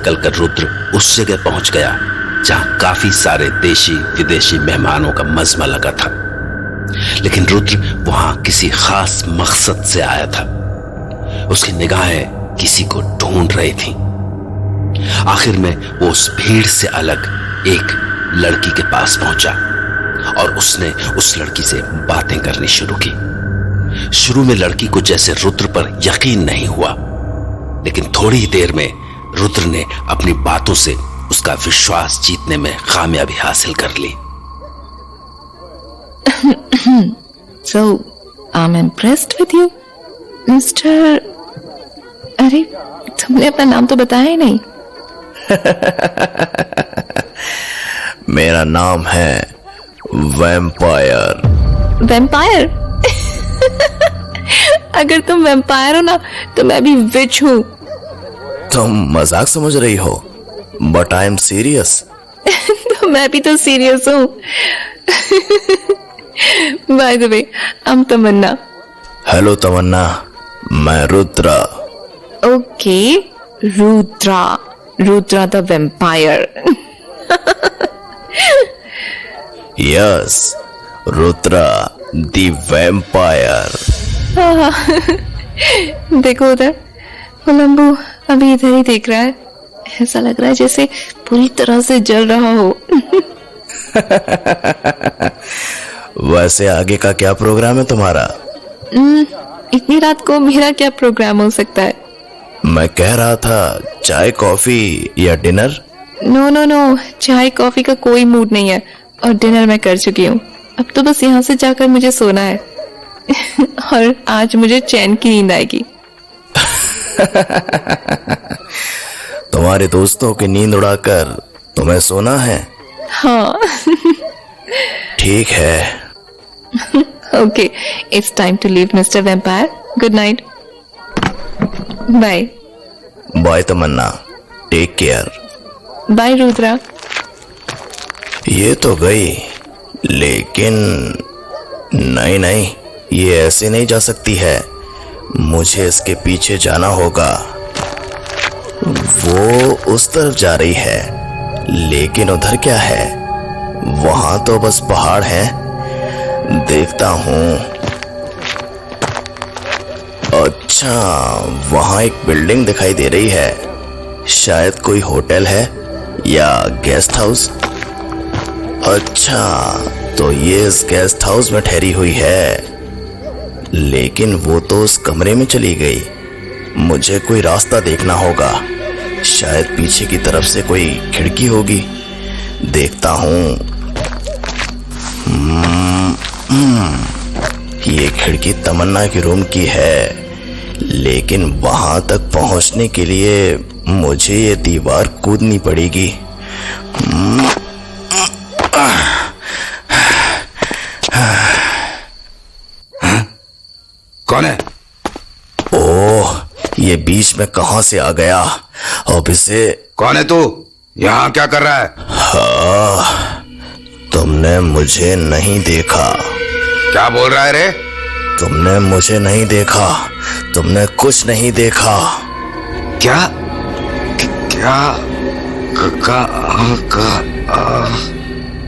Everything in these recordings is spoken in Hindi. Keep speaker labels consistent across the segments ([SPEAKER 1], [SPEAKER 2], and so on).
[SPEAKER 1] निकलकर रुद्र उस जगह पहुंच गया जहां काफी सारे देशी विदेशी मेहमानों का मजमा लगा था। लेकिन रुद्र वहां किसी खास मकसद से आया था। उसकी निगाहें किसी को ढूंढ रही थीं। आखिर में वो उस भीड़ से अलग एक लड़की के पास पहुंचा और उसने उस लड़की से बातें करनी शुरू की। शुरू में लड़की को जैसे रुद्र पर यकीन नहीं हुआ, लेकिन थोड़ी ही देर में रुद्र ने अपनी बातों से उसका विश्वास जीतने में कामयाबी हासिल कर ली।
[SPEAKER 2] So, I'm impressed with you, Mr. अरे, तुमने अपना नाम तो बताया ही नहीं।
[SPEAKER 3] मेरा नाम है वैम्पायर।
[SPEAKER 2] वैम्पायर? अगर तुम वैम्पायर हो ना तो मैं भी विच हूँ।
[SPEAKER 3] तुम मजाक समझ रही हो, बट आई एम सीरियस।
[SPEAKER 2] तो मैं भी तो सीरियस हूँ। By the way, I am Tamanna.
[SPEAKER 3] Hello Tamanna, मैं Rudra.
[SPEAKER 2] Okay, Rudra the vampire.
[SPEAKER 3] Yes, Rudra the vampire.
[SPEAKER 2] देखो उधर, कोलंबो अभी इधर ही देख रहा है। ऐसा लग रहा है जैसे पूरी तरह से जल रहा हो।
[SPEAKER 3] वैसे आगे का क्या प्रोग्राम है तुम्हारा?
[SPEAKER 2] इतनी रात को मेरा क्या प्रोग्राम हो सकता है?
[SPEAKER 3] मैं कह रहा था चाय कॉफी या डिनर।
[SPEAKER 2] नो, चाय कॉफी का कोई मूड नहीं है और डिनर मैं कर चुकी हूँ। अब तो बस यहाँ से जाकर मुझे सोना है। और आज मुझे चैन की नींद आएगी।
[SPEAKER 3] तुम्हारे दोस्तों की नींद उड़ाकर तुम्हें सोना है?
[SPEAKER 2] हाँ।
[SPEAKER 3] ठीक है।
[SPEAKER 2] Okay, it's time to leave mister vampire. Good night. Bye.
[SPEAKER 3] Bye Tamanna, take care.
[SPEAKER 2] Bye Rudra.
[SPEAKER 3] ये तो गई, लेकिन नहीं, ये ऐसे नहीं जा सकती है। मुझे इसके पीछे जाना होगा। वो उस तरफ जा रही है, लेकिन उधर क्या है? वहां तो बस पहाड़ है। देखता हूं। अच्छा, वहां एक बिल्डिंग दिखाई दे रही है। शायद कोई होटल है या गेस्ट हाउस। अच्छा, तो ये इस गेस्ट हाउस में ठहरी हुई है, लेकिन वो तो उस कमरे में चली गई। मुझे कोई रास्ता देखना होगा। शायद पीछे की तरफ से कोई खिड़की होगी। देखता हूं। ये खिड़की तमन्ना के रूम की है, लेकिन वहां तक पहुंचने के लिए मुझे ये दीवार कूदनी पड़ेगी।
[SPEAKER 1] कौन है?
[SPEAKER 3] ओह, ये बीच में कहां से आ गया? अब इसे।
[SPEAKER 1] कौन है तू? यहाँ क्या कर रहा है?
[SPEAKER 3] हाँ, तुमने मुझे नहीं देखा।
[SPEAKER 1] क्या बोल रहा है रे?
[SPEAKER 3] तुमने मुझे नहीं देखा। तुमने कुछ नहीं देखा।
[SPEAKER 1] क्या? क्या?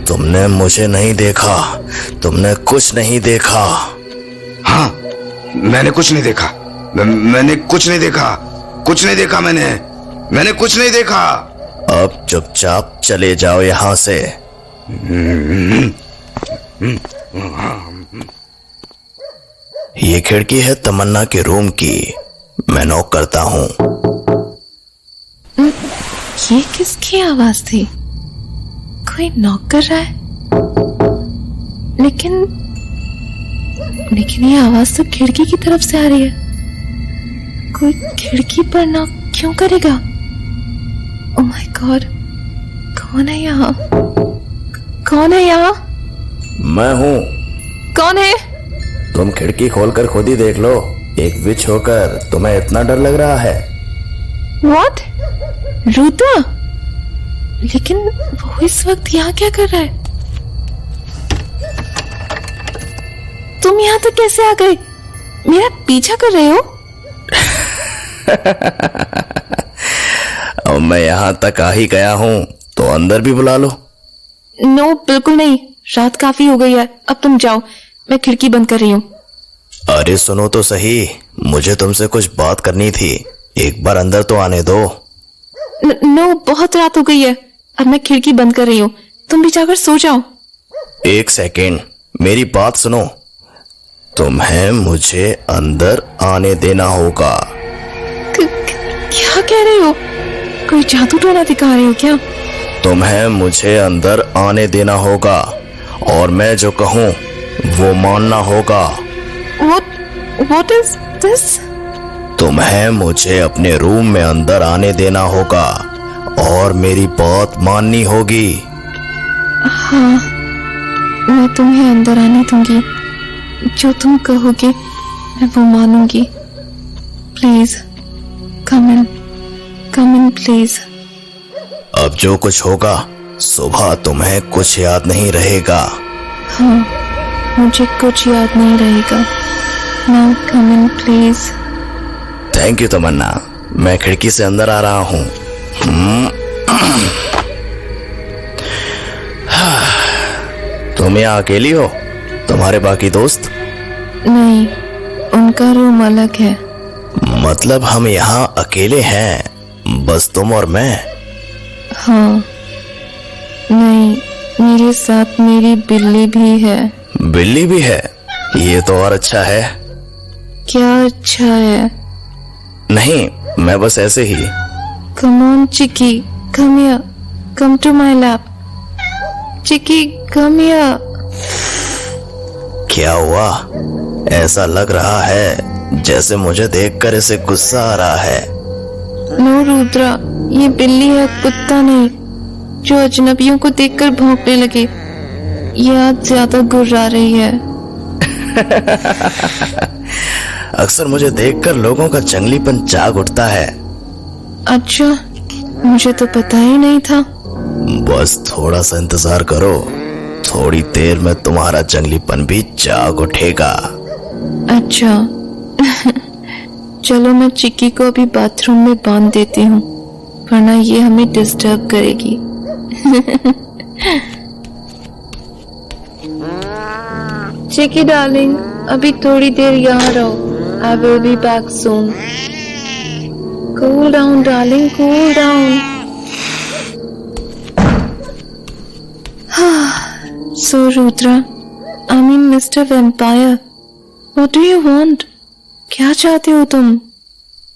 [SPEAKER 3] तुमने मुझे नहीं देखा। तुमने कुछ नहीं देखा।
[SPEAKER 1] हाँ, मैंने कुछ नहीं देखा। मैंने कुछ नहीं देखा। कुछ नहीं देखा। मैंने कुछ नहीं देखा।
[SPEAKER 3] अब चुपचाप चले जाओ यहां से। ये खिड़की है तमन्ना के रूम की। मैं नॉक करता हूं।
[SPEAKER 2] ये किसकी आवाज थी? कोई नॉक कर रहा है। लेकिन ये आवाज तो खिड़की की तरफ से आ रही है। कोई खिड़की पर नॉक क्यों करेगा? ओह माय गॉड, कौन है यहाँ? कौन है यहाँ?
[SPEAKER 3] मैं हूँ।
[SPEAKER 2] कौन है?
[SPEAKER 3] तुम खिड़की खोलकर खुद ही देख लो। एक विच होकर तुम्हें इतना डर लग रहा है?
[SPEAKER 2] What? रुद्रा? लेकिन वो इस वक्त यहाँ क्या कर रहा है? तुम यहाँ तक कैसे आ गए? मेरा पीछा कर रहे हो?
[SPEAKER 3] अब मैं यहाँ तक आ ही गया हूँ तो अंदर भी बुला लो।
[SPEAKER 2] नो बिल्कुल नहीं, रात काफी हो गई है, अब तुम जाओ, मैं खिड़की बंद कर रही हूँ।
[SPEAKER 3] अरे सुनो तो सही, मुझे तुमसे कुछ बात करनी थी, एक बार अंदर तो आने दो।
[SPEAKER 2] नो बहुत रात हो गई है, अब मैं खिड़की बंद कर रही हूँ, तुम भी जाकर सो जाओ।
[SPEAKER 3] एक सेकेंड, मेरी बात सुनो। तुम्हें मुझे अंदर आने देना होगा।
[SPEAKER 2] क्या कह रहे हो? कोई जादू टोना दिखा रहे हो क्या?
[SPEAKER 3] तुम्हें मुझे अंदर आने देना होगा और मैं जो कहूँ वो मानना होगा।
[SPEAKER 2] What is this?
[SPEAKER 3] तुम्हें मुझे अपने रूम में अंदर आने देना होगा और मेरी बात माननी होगी।
[SPEAKER 2] हाँ, मैं तुम्हें अंदर आने दूंगी, जो तुम कहोगे मैं वो मानूंगी। Please come in please.
[SPEAKER 3] अब जो कुछ होगा सुबह तुम्हें कुछ याद नहीं रहेगा।
[SPEAKER 2] हाँ, मुझे कुछ याद नहीं रहेगा। Now come in please.
[SPEAKER 3] Thank you Tamanna, मैं खिड़की से अंदर आ रहा हूँ। तुम यहाँ अकेली हो? तुम्हारे बाकी दोस्त?
[SPEAKER 2] नहीं, उनका रूम अलग है।
[SPEAKER 3] मतलब हम यहाँ अकेले हैं, बस तुम और मैं?
[SPEAKER 2] हाँ, नहीं, मेरे साथ मेरी बिल्ली भी है।
[SPEAKER 3] बिल्ली भी है? ये तो और अच्छा है।
[SPEAKER 2] क्या अच्छा है?
[SPEAKER 3] नहीं, मैं बस ऐसे ही।
[SPEAKER 2] Come on, Chicky, come here, come to my lap. Chicky, come here.
[SPEAKER 3] क्या हुआ? ऐसा लग रहा है जैसे मुझे देखकर इसे गुस्सा आ रहा है।
[SPEAKER 2] नो रुद्रा, ये बिल्ली है, कुत्ता नहीं, जो अजनबियों को देखकर भौंकने लगे। ये आज ज्यादा गुर्रा रही है।
[SPEAKER 3] अक्सर मुझे देखकर लोगों का जंगलीपन जाग उठता है।
[SPEAKER 2] अच्छा, मुझे तो पता ही नहीं था।
[SPEAKER 3] बस थोड़ा सा इंतजार करो, थोड़ी देर में तुम्हारा जंगलीपन भी जाग उठेगा।
[SPEAKER 2] अच्छा चलो, मैं चिक्की को अभी बाथरूम में बांध देती हूँ, वरना ये हमें डिस्टर्ब करेगी। चिक्की डार्लिंग, अभी थोड़ी देर यहाँ रहो। I will be back soon. Cool down, darling, cool down. So, Rudra, I mean Mr. Vampire, what do you want? क्या चाहते हो तुम?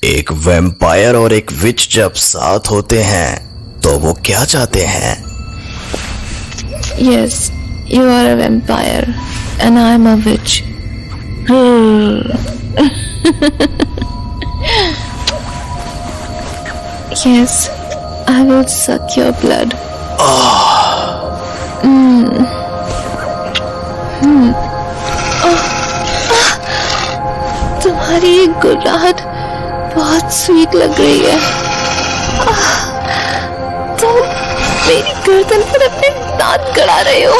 [SPEAKER 3] एक वैम्पायर और एक विच जब साथ होते हैं तो वो क्या चाहते हैं?
[SPEAKER 2] Yes, you are a vampire and I am a witch. Yes, I will suck your blood. तुम्हारी ये गुर्राहट बहुत स्वीट लग रही है। तुम मेरी गर्दन पर अपने दांत गड़ा रहे हो।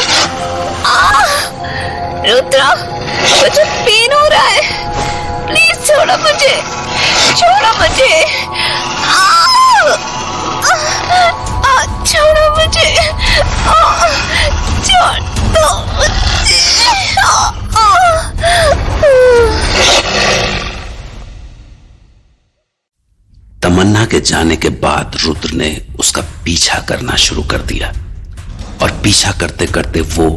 [SPEAKER 2] रुद्रा, मुझे पेन हो रहा है, प्लीज छोड़ो मुझे, छोड़ो मुझे, छोड़ो मुझे, छोड़ दो मुझे।
[SPEAKER 1] तमन्ना के जाने के बाद रुद्र ने उसका पीछा करना शुरू कर दिया और पीछा करते करते वो